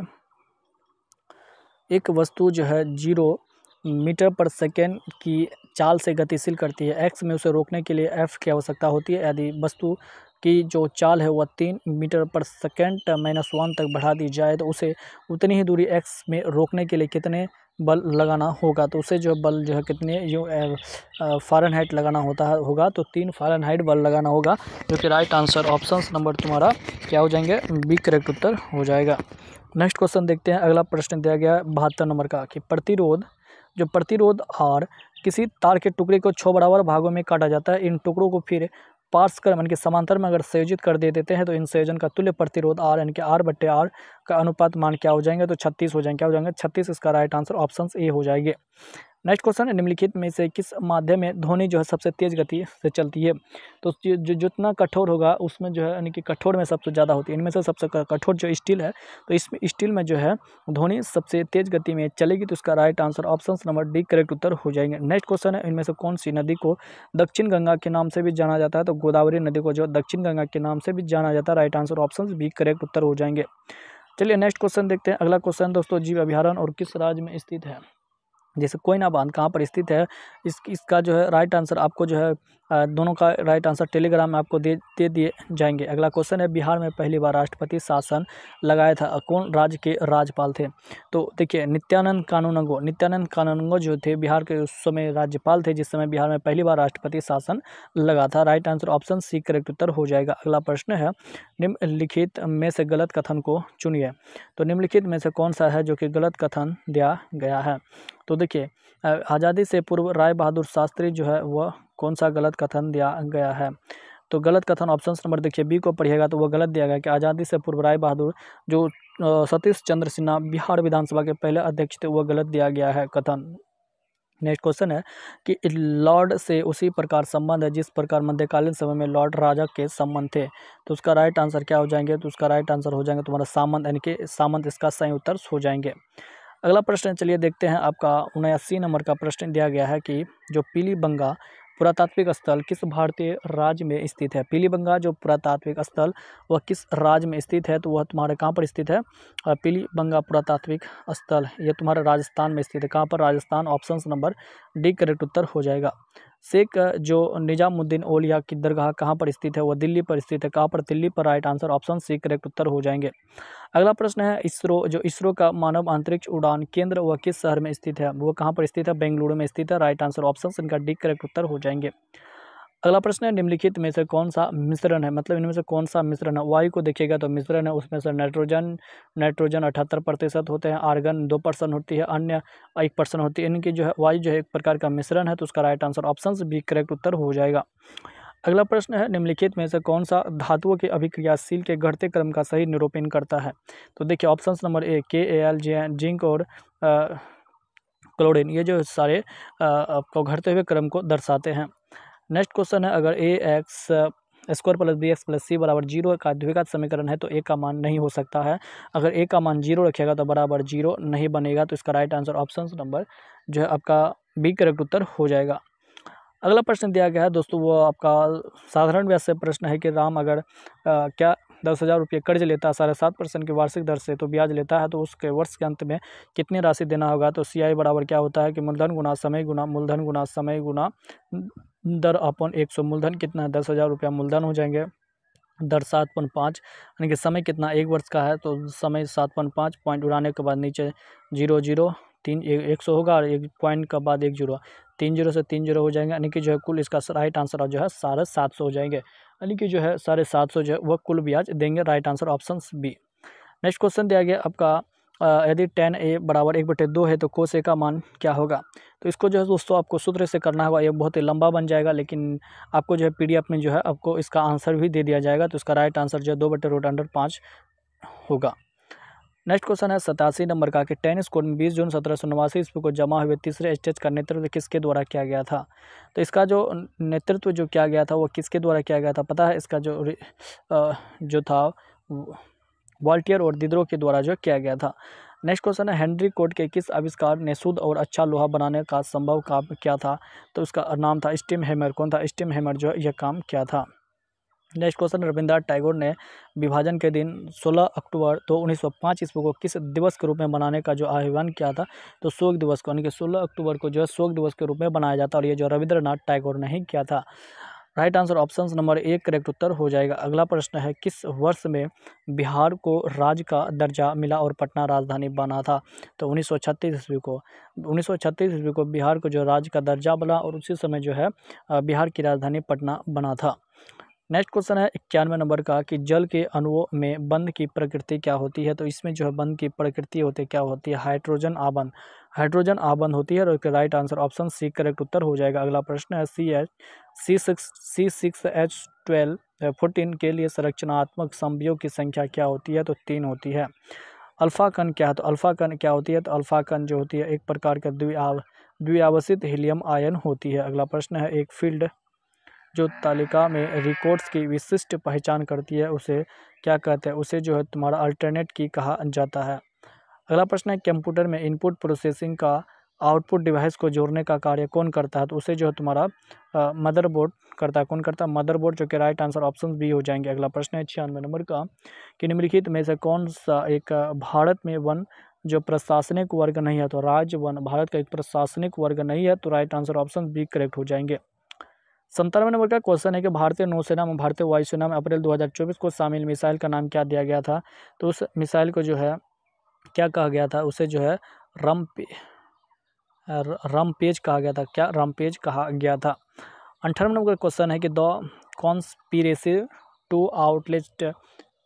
एक वस्तु जो है 0 मीटर पर सेकेंड की चाल से गतिशील करती है, एक्स में उसे रोकने के लिए एफ की आवश्यकता होती है। यदि वस्तु की जो चाल है वह 3 मीटर पर सेकेंड -1 तक बढ़ा दी जाए तो उसे उतनी ही दूरी एक्स में रोकने के लिए कितने बल लगाना होगा? तो उसे जो बल जो है कितने फ़ारेनहाइट लगाना होगा, तो 3 फ़ारेनहाइट बल लगाना होगा, जो कि राइट आंसर ऑप्शन नंबर तुम्हारा क्या हो जाएंगे? बी करेक्ट उत्तर हो जाएगा। नेक्स्ट क्वेश्चन देखते हैं, अगला प्रश्न दिया गया 72 नंबर का कि प्रतिरोध आर किसी तार के टुकड़े को 6 बराबर भागों में काटा जाता है। इन टुकड़ों को फिर पार्श्व यानी कि समांतर में अगर संयोजित कर देते हैं तो इन संयोजन का तुल्य प्रतिरोध आर यानी कि R/R का अनुपात मान क्या हो जाएंगे? तो 36 हो जाएंगे। क्या हो जाएंगे? 36। इसका राइट आंसर ऑप्शन ए हो जाएंगे। नेक्स्ट क्वेश्चन, निम्नलिखित में से किस माध्यम में ध्वनि जो है सबसे तेज गति से चलती है? तो जो जितना कठोर होगा उसमें जो है यानी कि कठोर में सबसे ज़्यादा होती है। इनमें से सबसे कठोर जो स्टील है, तो इसमें स्टील में जो है ध्वनि सबसे तेज गति में चलेगी। तो इसका right answer option number D correct उत्तर हो जाएंगे। नेक्स्ट क्वेश्चन है, इनमें से कौन सी नदी को दक्षिण गंगा के नाम से भी जाना जाता है? तो गोदावरी नदी को जो दक्षिण गंगा के नाम से भी जाना जाता है। Right answer option B correct उत्तर हो जाएंगे। चलिए नेक्स्ट क्वेश्चन देखते हैं। अगला क्वेश्चन दोस्तों, जीव अभयारण्य और किस राज्य में स्थित है? जैसे कोयना बांध कहाँ पर स्थित है, इसका जो है राइट आंसर आपको जो है दोनों का राइट आंसर टेलीग्राम में आपको दे दिए जाएंगे। अगला क्वेश्चन है, बिहार में पहली बार राष्ट्रपति शासन लगाया था, कौन राज्य के राज्यपाल थे? तो देखिए नित्यानंद कानूनगो जो थे बिहार के उस समय राज्यपाल थे, जिस समय बिहार में पहली बार राष्ट्रपति शासन लगा था। Right answer option C correct उत्तर हो जाएगा। अगला प्रश्न है, निम्नलिखित में से गलत कथन को चुनिए। तो निम्नलिखित में से कौन सा है जो कि गलत कथन दिया गया है? तो देखिए आज़ादी से पूर्व राय बहादुर शास्त्री जो है वह कौन सा गलत कथन दिया गया है? तो गलत कथन ऑप्शन नंबर देखिए बी को पढ़िएगा तो वह गलत दिया गया कि आज़ादी से पूर्व राय बहादुर जो सतीश चंद्र सिन्हा बिहार विधानसभा के पहले अध्यक्ष थे, वह गलत दिया गया है कथन। नेक्स्ट क्वेश्चन है कि लॉर्ड से उसी प्रकार संबंध है जिस प्रकार मध्यकालीन समय में लॉर्ड राजा के संबंध थे। तो उसका राइट आंसर क्या हो जाएंगे? तो उसका राइट आंसर हो जाएंगे तुम्हारा सामंत, यानी कि सामंत इसका सही उत्तर हो जाएंगे। अगला प्रश्न चलिए देखते हैं, आपका 79 नंबर का प्रश्न दिया गया है कि जो पीली बंगा पुरातात्विक स्थल किस भारतीय राज्य में स्थित है? पीलीबंगा जो पुरातात्विक स्थल वह किस राज्य में स्थित है? तो वह तुम्हारे कहाँ पर स्थित है? पीलीबंगा पुरातात्विक स्थल ये तुम्हारा राजस्थान में स्थित है। कहाँ पर? Rajasthan. Option number D correct उत्तर हो जाएगा। शेख जो निजामुद्दीन औलिया की दरगाह कहाँ पर स्थित है? वह दिल्ली पर स्थित है। कहाँ पर? दिल्ली पर। Right answer option C correct उत्तर हो जाएंगे। अगला प्रश्न है इसरो का मानव अंतरिक्ष उड़ान केंद्र वह किस शहर में स्थित है? वो कहाँ पर स्थित है? बेंगलुरु में स्थित है। राइट आंसर ऑप्शन इनका डी करेक्ट उत्तर हो जाएंगे। अगला प्रश्न है निम्नलिखित में से कौन सा मिश्रण है? मतलब इनमें से कौन सा मिश्रण है? वायु को देखिएगा तो मिश्रण है, उसमें से नाइट्रोजन 78% होते हैं, आर्गन 2% होती है, अन्य 1% होती है। इनकी जो है वायु जो है एक प्रकार का मिश्रण है, तो उसका right answer option B correct उत्तर हो जाएगा। अगला प्रश्न है निम्नलिखित में से कौन सा धातुओं के अभिक्रियाशील के घटते क्रम का सही निरूपण करता है? तो देखिए option number A KAl zinc और क्लोरीन ये जो सारे आपको घटते हुए क्रम को दर्शाते हैं। नेक्स्ट क्वेश्चन है अगर AX square plus BX plus C बराबर 0 का द्विघात समीकरण है तो A का मान नहीं हो सकता है। अगर A का मान 0 रखिएगा तो बराबर 0 नहीं बनेगा, तो इसका राइट आंसर ऑप्शन नंबर जो है आपका बी करेक्ट उत्तर हो जाएगा। अगला प्रश्न दिया गया है दोस्तों वो आपका साधारण व्यास से प्रश्न है कि राम अगर क्या 10,000 रुपये कर्ज लेता है 7.5% की वार्षिक दर से तो ब्याज लेता है तो उसके वर्ष के अंत में कितनी राशि देना होगा? तो CI बराबर क्या होता है कि मूलधन गुना समय गुना मूलधन गुना समय गुना दर अपन 100। मूलधन कितना है? 10,000 रुपया मूलधन हो जाएंगे। दर 7.5 यानी कि समय कितना 1 वर्ष का है तो समय 7.5 पॉइंट उड़ाने के बाद नीचे 0 3 100 होगा और एक पॉइंट के बाद 1 0 3 0 से 3 0 हो जाएंगे, यानी कि जो है कुल इसका राइट आंसर जो है 750 हो जाएंगे, यानी कि जो है 750 जो है वह कुल ब्याज देंगे। Right answer option B. Next question दिया गया आपका यदि tan A बराबर 1/2 है तो cos A का मान क्या होगा? तो इसको जो है दोस्तों आपको सूत्र से करना होगा, ये बहुत ही लंबा बन जाएगा, लेकिन आपको जो है PDF में जो है आपको इसका आंसर भी दे दिया जाएगा। तो इसका राइट आंसर जो है 2/√5 होगा। नेक्स्ट क्वेश्चन है 87 नंबर का कि टेनिस कोर्ट में 20 जून 1789 ईस्वी को जमा हुए तीसरे स्टेज का नेतृत्व किसके द्वारा किया गया था? तो इसका जो नेतृत्व जो किया गया था वो किसके द्वारा किया गया था पता है? इसका जो था वॉल्टियर और दिद्रो के द्वारा जो किया गया था। नेक्स्ट क्वेश्चन है हेनरी कोट के किस आविष्कार ने शुद्ध और अच्छा लोहा बनाने का संभव काम किया था? तो उसका नाम था स्टीम हैमर। कौन था? स्टीम हैमर जो यह काम किया था। नेक्स्ट क्वेश्चन रविंद्रनाथ टैगोर ने विभाजन के दिन 16 अक्टूबर 1905 ईस्वी को किस दिवस के रूप में मनाने का जो आह्वान किया था? तो शोक दिवस को, यानी कि 16 अक्टूबर को जो है शोक दिवस के रूप में बनाया जाता है, और ये जो रविंद्रनाथ टैगोर ने ही किया था। Right answer option number 1 correct उत्तर हो जाएगा। अगला प्रश्न है किस वर्ष में बिहार को राज्य का दर्जा मिला और पटना राजधानी बना था? तो 1936 ईस्वी को। 1936 ईस्वी को बिहार को जो राज्य का दर्जा मिला और उसी समय जो है बिहार की राजधानी पटना बना था। नेक्स्ट क्वेश्चन है 91 नंबर का कि जल के अणुओं में बंध की प्रकृति क्या होती है? तो इसमें जो है बंध की प्रकृति क्या होती है? हाइड्रोजन आबंध। हाइड्रोजन आबंध होती है, और right answer option C correct उत्तर हो जाएगा। अगला प्रश्न है C6H12 14 के लिए संरचनात्मक संयुग्म की संख्या क्या होती है? तो 3 होती है। अल्फा कण क्या है? तो अल्फा कण क्या होती है? तो अल्फा कण जो होती है एक प्रकार का द्विआवसित हीलियम आयन होती है। अगला प्रश्न है एक फील्ड जो तालिका में रिकॉर्ड्स की विशिष्ट पहचान करती है उसे क्या कहते हैं? उसे जो है तुम्हारा अल्टरनेट की कहा जाता है। अगला प्रश्न है कंप्यूटर में इनपुट प्रोसेसिंग का आउटपुट डिवाइस को जोड़ने का कार्य कौन करता है? तो उसे जो है तुम्हारा मदरबोर्ड करता है। कौन करता है? मदरबोर्ड, जो कि राइट आंसर ऑप्शन बी हो जाएंगे। अगला प्रश्न है 96 नंबर का कि निम्नलिखित में से कौन सा एक भारत में वन जो प्रशासनिक वर्ग नहीं है? तो राज्य वन भारत का एक प्रशासनिक वर्ग नहीं है, तो right answer option B correct हो जाएंगे। 97 नंबर का क्वेश्चन है कि भारतीय नौसेना में भारतीय वायुसेना में अप्रैल 2024 को शामिल मिसाइल का नाम क्या दिया गया था? तो उस मिसाइल को जो है क्या कहा गया था? उसे जो है रामपेज कहा गया था। क्या? रामपेज कहा गया था। 58 नंबर का क्वेश्चन है कि the conspiracy to outlet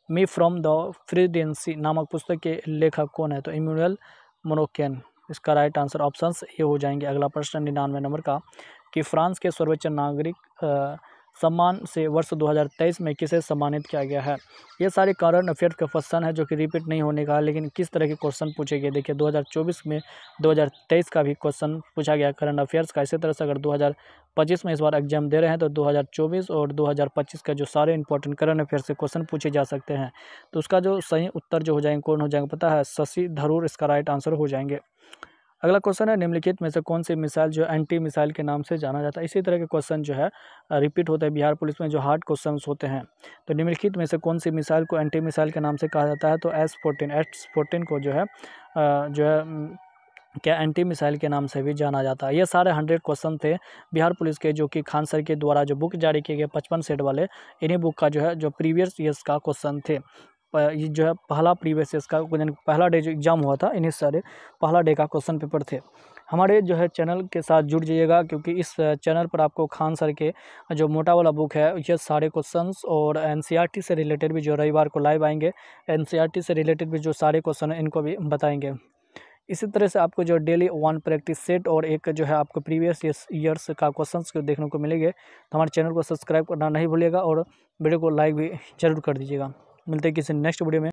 me from the presidency नामक पुस्तक के लेखक कौन है? तो इमैनुअल मोनोकैन। इसका राइट आंसर ऑप्शन ये हो जाएंगे। अगला प्रश्न 99 नंबर का कि फ्रांस के सर्वोच्च नागरिक सम्मान से वर्ष 2023 में किसे सम्मानित किया गया है? ये सारे करंट अफेयर का क्वेश्चन है जो कि रिपीट नहीं होने का, लेकिन किस तरह के क्वेश्चन पूछे गए देखिए 2024 में 2023 का भी क्वेश्चन पूछा गया करंट अफेयर्स का। इसी तरह से अगर 2025 में इस बार एग्जाम दे रहे हैं तो 2024 और 2025 का जो सारे इंपॉर्टेंट करंट अफेयर से क्वेश्चन पूछे जा सकते हैं। तो उसका जो सही उत्तर जो हो जाएंगे कौन हो जाएंगे पता है? शशि थरूर इसका राइट आंसर हो जाएंगे। अगला क्वेश्चन है, निम्नलिखित में से कौन सी मिसाइल जो एंटी मिसाइल के नाम से जाना जाता है। इसी तरह के क्वेश्चन जो है रिपीट होते हैं बिहार पुलिस में, जो हार्ड क्वेश्चन होते हैं। तो निम्नलिखित में से कौन सी मिसाइल को एंटी मिसाइल के नाम से कहा जाता है। तो S14 को जो है क्या एंटी मिसाइल के नाम से भी जाना जाता है। ये सारे 100 क्वेश्चन थे बिहार पुलिस के, जो कि खान सर के द्वारा जो बुक जारी किए गए 55 सेट वाले, इन्हीं बुक का जो है जो प्रीवियस ईयर्स का क्वेश्चन थे। ये जो है पहला प्रीवियस ईयर्स का पहला डे जो एग्जाम हुआ था, इन्हीं सारे पहला डे का क्वेश्चन पेपर थे। हमारे जो है चैनल के साथ जुड़ जाइएगा, क्योंकि इस चैनल पर आपको खान सर के जो मोटा वाला बुक है, ये सारे क्वेश्चंस और NCERT से रिलेटेड भी जो रविवार को लाइव आएंगे, NCERT से रिलेटेड भी जो सारे क्वेश्चन हैं इनको भी बताएंगे। इसी तरह से आपको जो डेली 1 प्रैक्टिस सेट और एक जो है आपको प्रीवियस ईयर्स का क्वेश्चंस को देखने को मिलेंगे। तो हमारे चैनल को सब्सक्राइब करना नहीं भूलिएगा और वीडियो को लाइक भी जरूर कर दीजिएगा। मिलते हैं किसी नेक्स्ट वीडियो में।